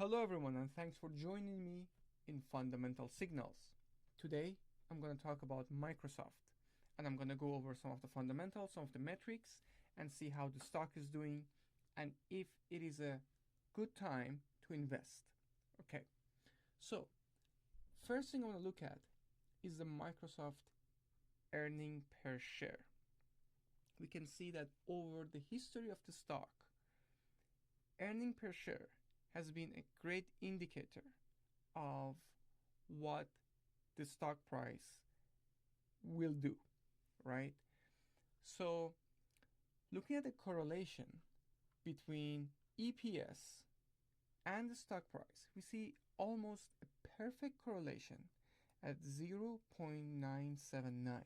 Hello everyone and thanks for joining me in Fundamental Signals. Today I'm going to talk about Microsoft and I'm going to go over some of the fundamentals, some of the metrics and see how the stock is doing and if it is a good time to invest. Okay, so first thing I want to look at is the Microsoft earning per share. We can see that over the history of the stock, earning per share has been a great indicator of what the stock price will do, right? So looking at the correlation between EPS and the stock price, we see almost a perfect correlation at 0.979.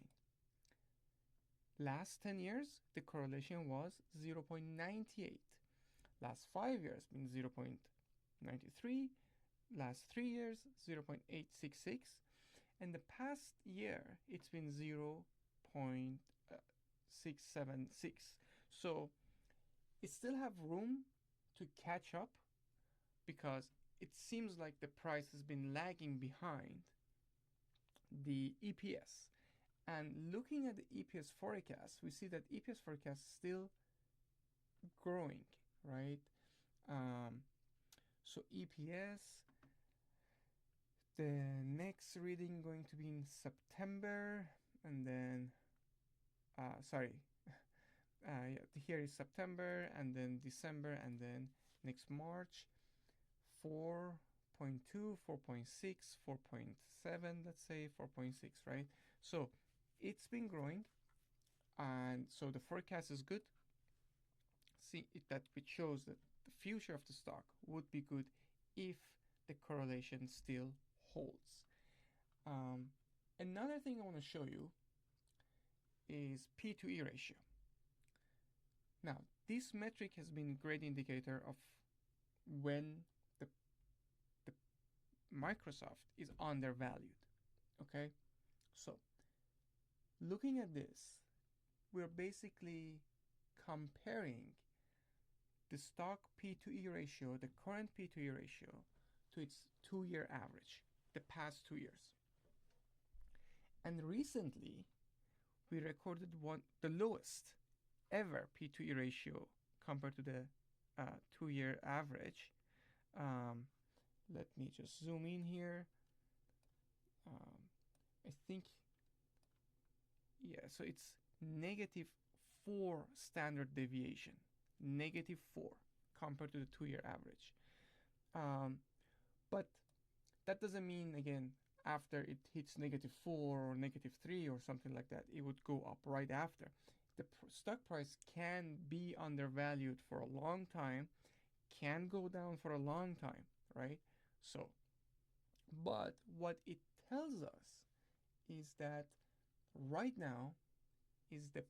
Last 10 years, the correlation was 0.98. Last 5 years been 0.93, last 3 years 0.866, and the past year it's been 0.676. So it still have room to catch up because it seems like the price has been lagging behind the EPS. And looking at the EPS forecast, we see that EPS forecast is still growing, right? So EPS, the next reading going to be in September, and then here is September, and then December, and then next March, 4.2, 4.6, 4.7, let's say 4.6, right? So it's been growing, and so the forecast is good. See that which shows that the future of the stock would be good if the correlation still holds. Another thing I want to show you is P to E ratio. Now, this metric has been a great indicator of when the Microsoft is undervalued. Okay, so looking at this, we're basically comparing the stock P to E ratio, the current P to E ratio, to its 2-year average, the past 2 years. And recently, we recorded the lowest ever P to E ratio compared to the 2-year average. Let me just zoom in here. I think, yeah, so it's -4 standard deviation. -4 compared to the 2-year average. But that doesn't mean, again, after it hits -4 or -3 or something like that, it would go up right after. The stock price can be undervalued for a long time, can go down for a long time, right? So, but what it tells us is that right now is a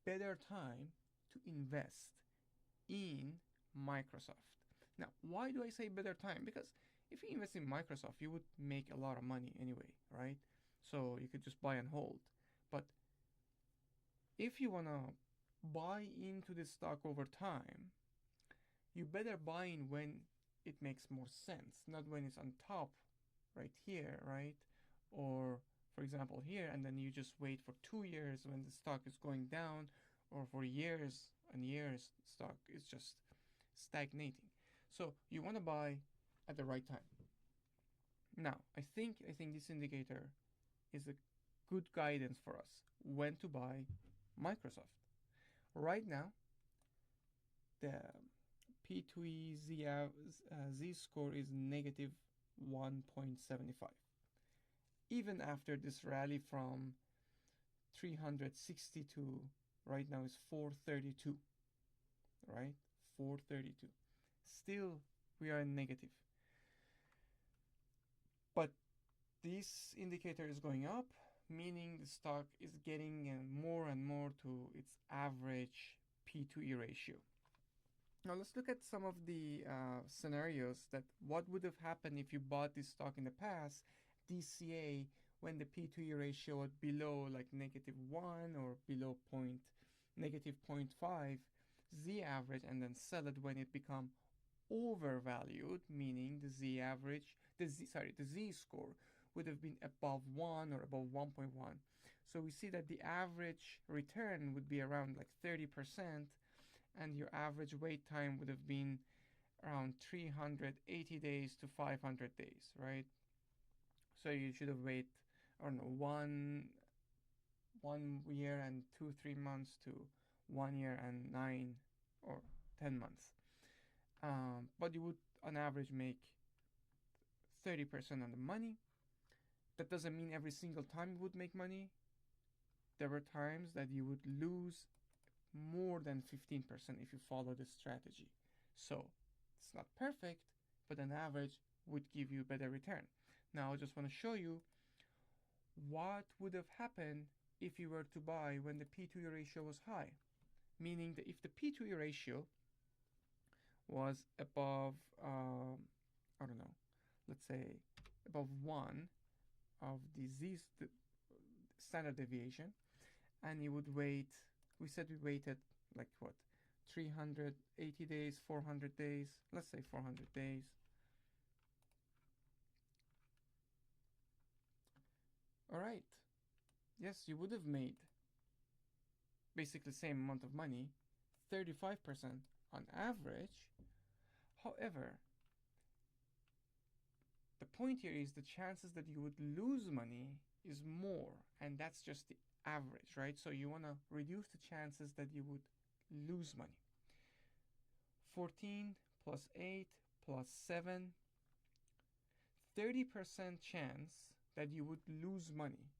better time to invest in Microsoft. Now, why do I say better time? Because if you invest in Microsoft, you would make a lot of money anyway, right? So you could just buy and hold. But if you want to buy into the stock over time, you better buy in when it makes more sense, not when it's on top right here, right? Or for example here, and then you just wait for 2 years when the stock is going down, or for years and years stock is just stagnating. So you want to buy at the right time. Now, I think this indicator is a good guidance for us when to buy Microsoft. Right now, the P2E Z score is -1.75. Even after this rally from 360 to right now is 432, right? 432. Still, we are in negative. But this indicator is going up, meaning the stock is getting more and more to its average P to E ratio. Now let's look at some of the scenarios that what would have happened if you bought this stock in the past, DCA, when the P to E ratio was below like -1 or below -0.5, Z average, and then sell it when it become overvalued, meaning the z average, the z score would have been above 1 or above 1.1. So we see that the average return would be around like 30%, and your average wait time would have been around 380 days to 500 days, right? So you should have waited, I don't know, 1 year and 3 months to 1 year and 9 or 10 months. But you would on average make 30% on the money. That doesn't mean every single time you would make money. There were times that you would lose more than 15% if you follow this strategy. So it's not perfect, but an average would give you better return. Now I just want to show you what would have happened if you were to buy when the P/E ratio was high. Meaning that if the P/E ratio was above, I don't know, let's say above 1 of the standard deviation, and you would wait, we said we waited like what, 380 days, 400 days, let's say 400 days. All right, yes, you would have made basically the same amount of money, 35% on average. However, the point here is the chances that you would lose money is more, and that's just the average, right? So you want to reduce the chances that you would lose money. 14 plus 8 plus 7, 30% chance that you would lose money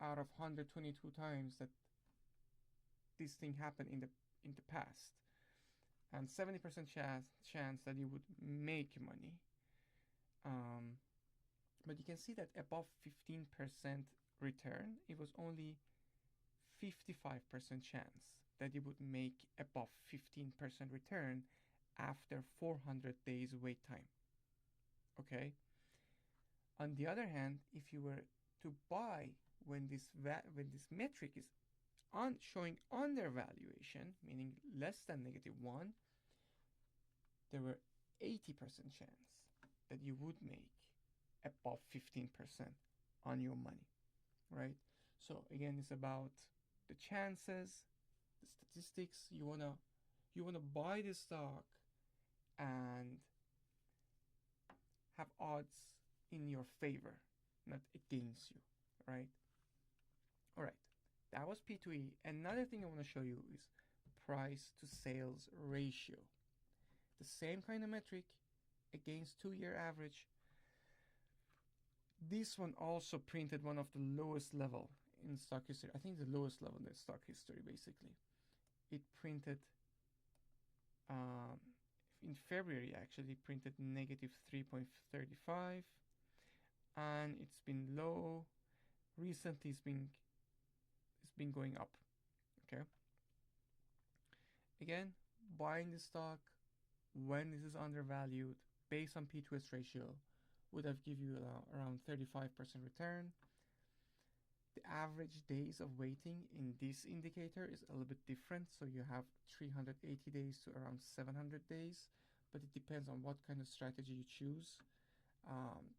out of 122 times that this thing happened in the past, and 70% chance that you would make money. But you can see that above 15% return, it was only 55% chance that you would make above 15% return after 400 days wait time. Okay. On the other hand, if you were to buy when this metric is showing undervaluation, meaning less than -1, there were 80% chance that you would make above 15% on your money, right? So again, it's about the chances, the statistics. You wanna buy the stock and have odds in your favor, not against you, right? All right, that was P/E. Another thing I want to show you is price to sales ratio. The same kind of metric against 2-year average. This one also printed one of the lowest level in stock history. I think the lowest level in the stock history, basically. It printed, in February actually, printed -3.35, and it's been low. Recently it's been going up. Okay. Again, buying the stock when this is undervalued based on P/S ratio would have give you around 35% return. The average days of waiting in this indicator is a little bit different. So you have 380 days to around 700 days, but it depends on what kind of strategy you choose.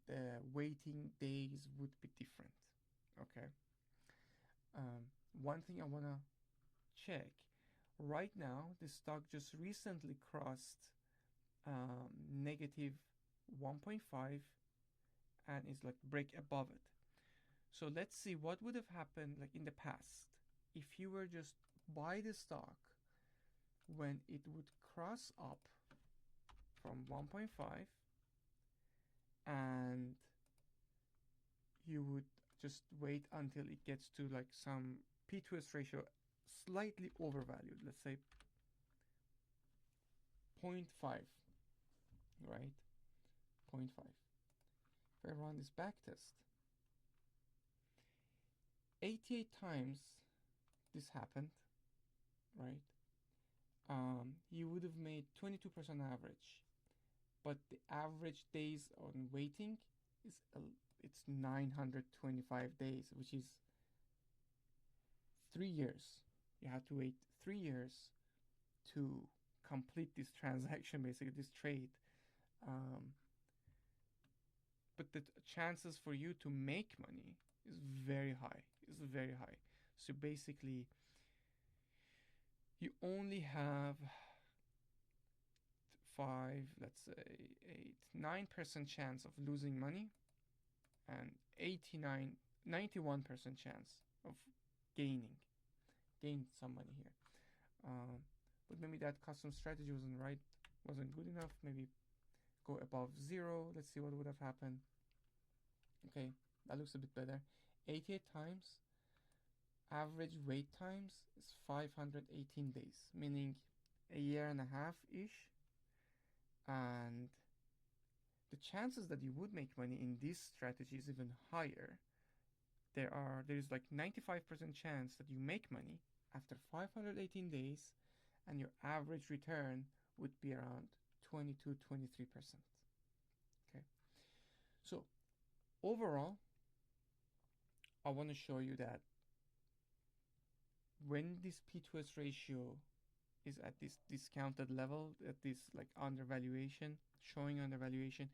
The waiting days would be different. Okay. One thing I want to check. Right now, the stock just recently crossed -1.5 and is like break above it. So let's see what would have happened like in the past if you were just buy the stock when it would cross up from 1.5 and you would just wait until it gets to like some P/S ratio slightly overvalued, let's say 0.5, right? 0.5. If I run this backtest, 88 times this happened, right? You would have made 22% average, but the average days on waiting is it's 925 days, which is 3 years. You have to wait 3 years to complete this transaction, basically this trade. But the chances for you to make money is very high. Is very high. So basically, you only have 5, let's say 8, 9% chance of losing money, and 91% chance of gain some money here. But maybe that custom strategy wasn't good enough. Maybe go above 0. Let's see what would have happened. Okay, that looks a bit better. 88 times. Average wait times is 518 days, meaning a year and a half-ish. And the chances that you would make money in this strategy is even higher. There is like 95% chance that you make money after 518 days, and your average return would be around 22-23%. Okay, so overall, I want to show you that when this P2S ratio is at this discounted level, at this like undervaluation, showing undervaluation,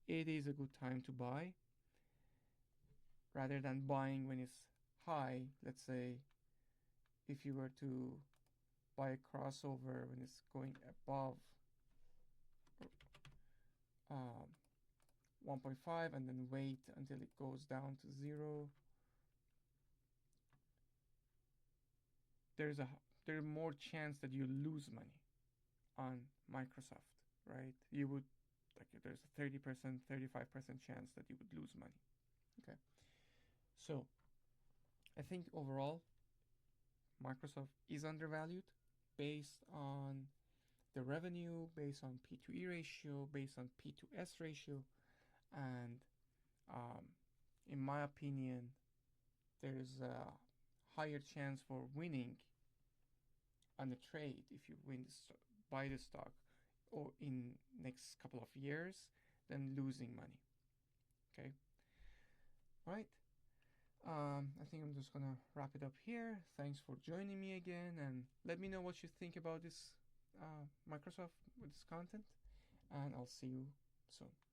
it is a good time to buy rather than buying when it's high. Let's say if you were to buy a crossover when it's going above 1.5 and then wait until it goes down to 0, there's more chance that you lose money on Microsoft, right? You would, like, there's a 30%, 35% chance that you would lose money. Okay, so I think overall Microsoft is undervalued based on the revenue, based on P2E ratio, based on P2S ratio, and in my opinion, there's a higher chance for winning on the trade if you buy the stock or in next couple of years than losing money. Okay, all right. I think I'm just gonna wrap it up here. Thanks for joining me again, and let me know what you think about this Microsoft with this content, and I'll see you soon.